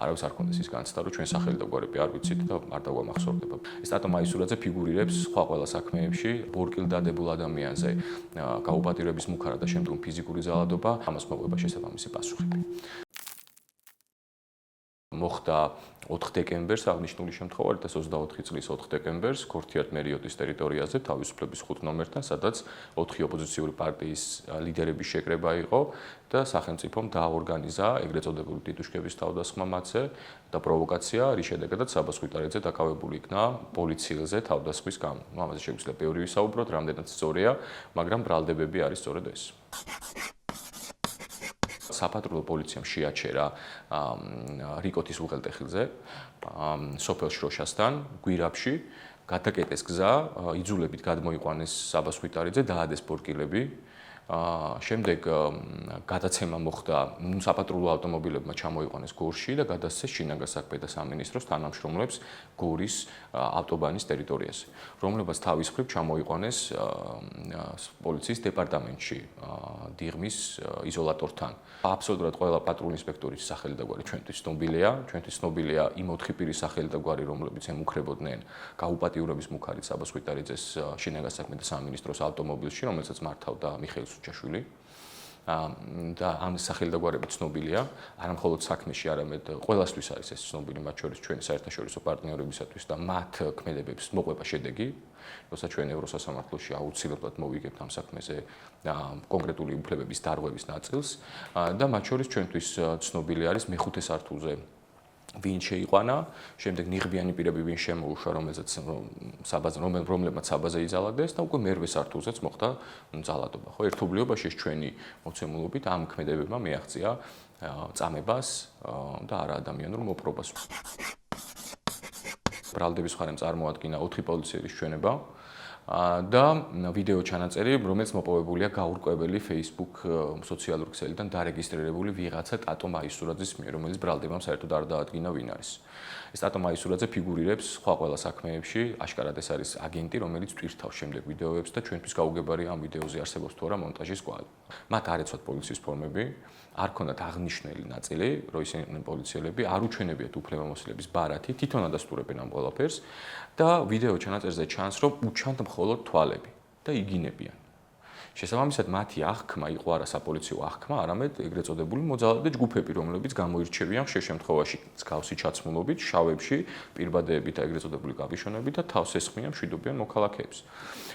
არავის არ ქონდეს ის განცდა, რომ ჩვენ სახელი და გვარები არ ვიცით და არ დაგვამახსოვრდება. სტატო მაისურაძე ფიგურირებს სხვა ყველა საქმეებში, ბორკილ დადებულ ადამიანზე გაუპატიურების მუქარა და შემდგომ ფიზიკური ძალადობა, ამას მოყვება შესაბამისი პასუხები. მოხდა 4 დეკემბერს აღნიშნული შემთხვევა 2024 წლის 4 დეკემბერს ქორთიათ მერიოტის ტერიტორიაზე თავისუფლების 5 ნომერთან, სადაც 4 ოპოზიციური პარტიის ლიდერების შეკრება იყო და სახელმწიფომ დააორგანიზა ეგრეთ წოდებული ტიტუშკების თავდასხმა მათზე და პროვოკაცია, რის შედეგადაც საბას ხვიტარაძე დაკავებული იქნა პოლიციელზე თავდასხმის გამო. ამაზე შეგვიძლია ბევრი ვისაუბროთ, რამდენად სწორია, მაგრამ ბრალდებები არის სწორედ ეს. საპატრულო პოლიციამ შეაჩერა რიკოთის უღელტეხილზე, სოფელ შროშასთან, გვირაბში, გადაკეტეს გზა, იძულებით გადმოიყვანეს საბას ხვიტარაძე, დაადეს ბორკილები. შემდეგ გადაცემა მოხდა საპატრულო ავტომობილებმა ჩამოიყვანეს გორში და გადასცეს შინაგან საქმეთა სამინისტროს თანამშრომლებს გორის ავტობანის ტერიტორიაზე, რომლებაც თავის მხრივ ჩამოიყვანეს პოლიციის დეპარტამენტში დიღმის იზოლატორთან. აბსოლუტურად ყველა პატრულ ინსპექტორის სახელი და გვარი ჩვენთვის ცნობილია. ჩვენთვის ცნობილია იმ 4 პირის სახელი და გვარი, რომლებიც ემუქრებოდნენ გაუპატიურების მუქარით საბას ხვიტარაძეს შინაგან საქმეთა სამინისტროს ავტომობილში, რომელსაც მართავდა მიხეილ სუჩაშვილი. და ამ სახელი და გვარები ცნობილია, არა მხოლოდ საქმეში, არამედ ყველასთვის არის ეს ცნობილი, მათ შორის ჩვენი საერთაშორისო პარტნიორებისათვის და მათ ქმედებებს მოყვება შედეგი, როცა ჩვენ ევროსასამართლოში აუცილებლად მოვიგებთ ამ საქმეზე კონკრეტული უფლებების დარღვევის ნაწილს და მათ შორის ჩვენთვის ცნობილი არის მეხუთე სართულზე ვინ შეიყვანა, შემდეგ ნიღბიანი პირები ვინ შემოუშვა, რომლებმაც საბაზე იძალადეს და უკვე მერვე სართულზეც მოხდა ძალადობა. ხო, ერთობლიობაში ჩვენი მოცემულობით ამ ქმედებებმა მიაღწია წამებას და არაადამიანურ მოპყრობას. ბრალდების მხარემ წარმოადგინა 4 პოლიციის ჩვენება და ვიდეო ჩანაწერი, რომელიც მოპოვებულია გაურკვეველი Facebook სოციალური ქსელიდან დარეგისტრირებული ვიღაცა ტატო მაისურაძის მიერ, რომელიც ბრალდებამ საერთოდ არ დაადგინა ვინ არის. ეს ტატო მაისურაძე ფიგურირებს სხვა ყველა საქმეებში, აშკარად ეს არის აგენტი, რომელიც ტვირთავს შემდეგ ვიდეოებს და ჩვენთვის გაუგებარი ამ ვიდეოზე არსებობს თუ არა მონტაჟის კვალი. მათ არ ეცვათ პოლიციის ფორმები, არ ქონდათ აღნიშნული ნაწილი, რომ ისინი იყვნენ პოლიციელები, არ უჩვენებიათ უფლებამოსილების ბარათი, თვითონ ადასტურებენ ამ ყველაფერს და ვიდეო ჩანაწერზე ჩანს, რომ უჩანთ მხოლოდ თვალები და იგინებიან. შესაბამისად, მათი აღქმა იყო არა საპოლიციო აღქმა, არამედ ეგრეთ წოდებული მოძალადე ჯგუფები, რომლებიც გამოირჩევიან ხშირ შემთხვევაში მსგავსი ჩაცმულობით, შავებში, პირბადეებით და ეგრეთ წოდებული კაპიშონებით და თავს ესხმიან მშვიდობიან მოქალაქეებს.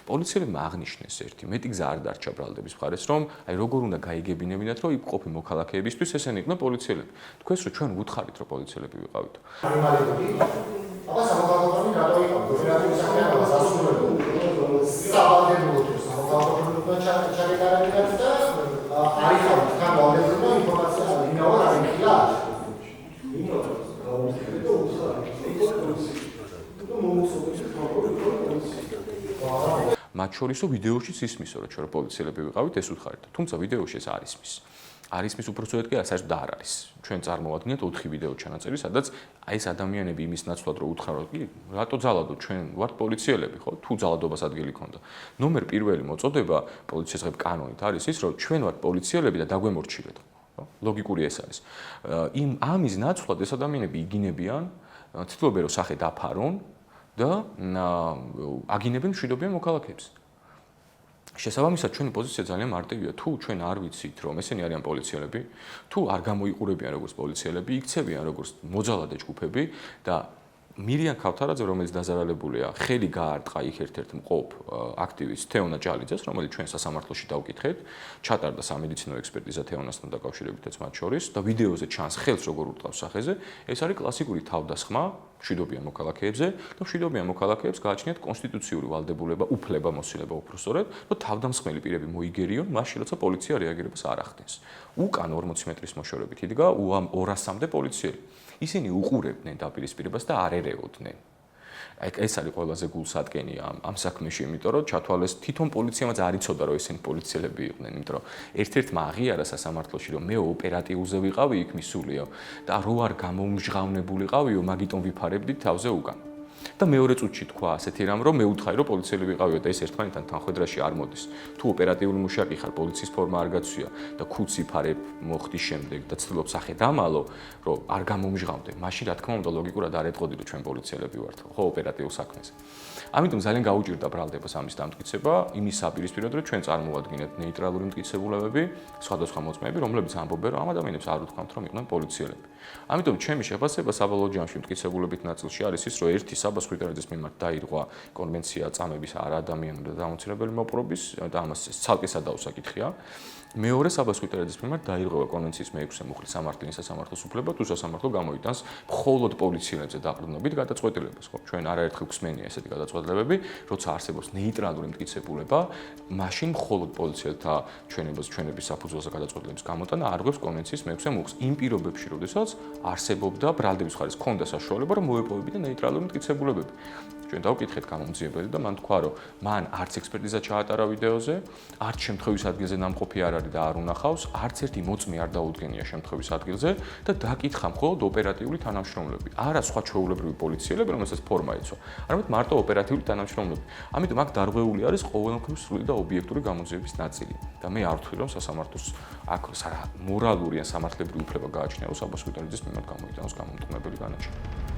პოლიციელებმა აღნიშნეს ერთი, მეტი გზა არ დარჩა ბრალდების მხარეს, რომ აი როგორ უნდა გაიგებინებინათ, რომ იყოფი მოქალაქეებისთვის ესენი იყვნენ პოლიციელები. თქვენს რომ ჩვენ ვუთხარით, რომ პოლიციელები ვიყავით. მათ შორისო ვიდეოშიც ისმისო, რომ ჩვენ პოლიციელები ვიყავით, ეს უთხარით. თუმცა ვიდეოში ეს არ ისმის. არ ისმის უბრალოდ კი საერთოდ არ არის. ჩვენ წარმოვადგინეთ 4 ვიდეო ჩანაწერი, სადაც აი ეს ადამიანები იმის ნაცვლად რომ უთხრათ, კი, რატო ძალადობ, ჩვენ ვართ პოლიციელები, ხო? თუ ძალადობას ადგილი ქონდა. ნომერ პირველი მოწოდება პოლიციის ღებ კანონით არის ის, რომ ჩვენ ვართ პოლიციელები და დაგვემორჩილეთ, ხო? ლოგიკური ეს არის. ამის ნაცვლად ეს ადამიანები იგინებიან, ცდილობენ რომ სახე დაფარონ და აგინებენ მშვიდობიან მოქალაქეებს. შესაბამისად, ჩვენი პოზიცია ძალიან მარტივია. თუ ჩვენ არ ვიცით, რომ ესენი არიან პოლიციელები, თუ არ გამოიყურებიან როგორც პოლიციელები, იქცევიან როგორც მოძალადე ჯგუფები და მირიან ქავთარაძე, რომელიც დაზარალებულია, ხელი გაარტყა იქ ერთ-ერთ მყოფ აქტივისტ თეონა ჭალიძეს, რომელიც ჩვენ სასამართლოში დავკითხეთ, ჩატარდა სამედიცინო ექსპერტიზა თეონასთან დაკავშირებითაც მათ შორის და ვიდეოზე ჩანს ხელს როგორ ურტყავს სახეზე, ეს არის კლასიკური თავდასხმა მშვიდობიან მოქალაქეებზე და მშვიდობიან მოქალაქეებს გააჩნიათ კონსტიტუციური ვალდებულება, უფლებამოსილება უბრალოდ, რომ თავდამსხმელი პირები მოიგერიონ, მაშინ როცა პოლიცია რეაგირებას არ ახდენს. უკან 40 მეტრის მოშორებით იდგა 200-მდე პოლიციელი. ისინი უყურებდნენ დაპირისპირებას და არ ერეოდნენ. ეს არის ყველაზე გულსადგენია ამ საქმეში, იმიტომ რომ ჩათვალეს თვითონ პოლიციამაც არ იცოდა, რომ ესენი პოლიციელები იყვნენ, იმიტომ რომ ერთ-ერთმა აღიარა სასამართლოში, რომ მე ოპერატიულზე ვიყავი იქ მისულიო და რო არ გამოუმჟღავნებულიყავიო, მაგიტომ ვიფარებდით თავზე უკან. და მეორე წუთში თქვა ასეთი რამ, რომ მე უთხარი, რომ პოლიციელი ვიყავიო და ეს ერთმანეთთან თანხმედრაში არ მოდის. თუ ოპერატიული მუშაკი ხარ, პოლიციის ფორმა არ გაცვია და ქუცი ფარებ მოხდის შემდეგ და ცდილობ სახე დამალო, რომ არ გამომჟღავდე, მაშინ რა თქმა უნდა ლოგიკურად არ ეტყოდი, რომ ჩვენ პოლიციელები ვართ, ხო, ოპერატიულ საქმეზე. ამიტომ ძალიან გაუჭირდა ბრალდებას ამის დამტკიცება, იმის საპირისპიროდ, რომ ჩვენ წარმოვადგინეთ ნეიტრალური მტკიცებულებები, სხვადასხვა მოწმეები, რომლებიც ამბობენ, რომ ამ ადამიანებს არ უთქვამთ, რომ იყვნენ პოლიციელები. ამიტომ ჩემი შეფასება საბოლოო ჯამში მტკიცებულებით ნაწილში არის ის, რომ ერთი საბას ხვიტარაძის მიმართ დაირღვა კონვენცია წამების არაადამიანური და დამამცირებელი მოპყრობის და ამას ცალკე სადაო საკითხია. მეორე საბას ხვიტარაძის მიმართ დაირღვა კონვენციის მე-6 მუხლის სამართლის სასამართლოს უფლება თუ სასამართლო გამოიტანს მხოლოდ პოლიციელებზე დაყრდნობით გადაწყვეტილებას, ხო? ჩვენ არაერთხელ გვსმენია ესეთი გადაწყვეტილებები, როცა არსებობს ნეიტრალური მტკიცებულება, მაშინ მხოლოდ პოლიციელთა ჩვენების საფუძველზე გადაწყვეტილების გამოტანა არღვევს კონვენციის მე-6 მუხლს. იმ პირობებში, როდესაც არსებობდა ბრალდების ხარისხის ქონდა საშუალება, რომ მოეპოვებინა ნეიტრალური მტკიცებულებები. ჩვენ დავკითხეთ გამომძიებელი და მან თქვა, რომ მან არც ექსპერტიზა ჩაატარა ვიდეოზე, არც შემთხვევის ადგილზე ნამყოფი არ არის და არ უნახავს, არც ერთი მოწმე არ დაუდგენია შემთხვევის ადგილზე და დაკითხა მხოლოდ ოპერატიული თანამშრომლები. არა სხვა ჩვეულებრივი პოლიციელები, რომელსაც ფორმა ეცვა, არამედ მარტო ოპერატიული თანამშრომლები. ამიტომ აქ დარღვეული არის ყოველგვარი სრული და ობიექტური გამოძიების ნაწილი. და მე არ ვთვლი, რომ სასამართლოს აქ მორალური ან სამართლებრივი უფლება გააჩნია, რომ საბას ხვიტარაძის მიმართ გამოიტანოს გამომტყუნებელი განაჩენი.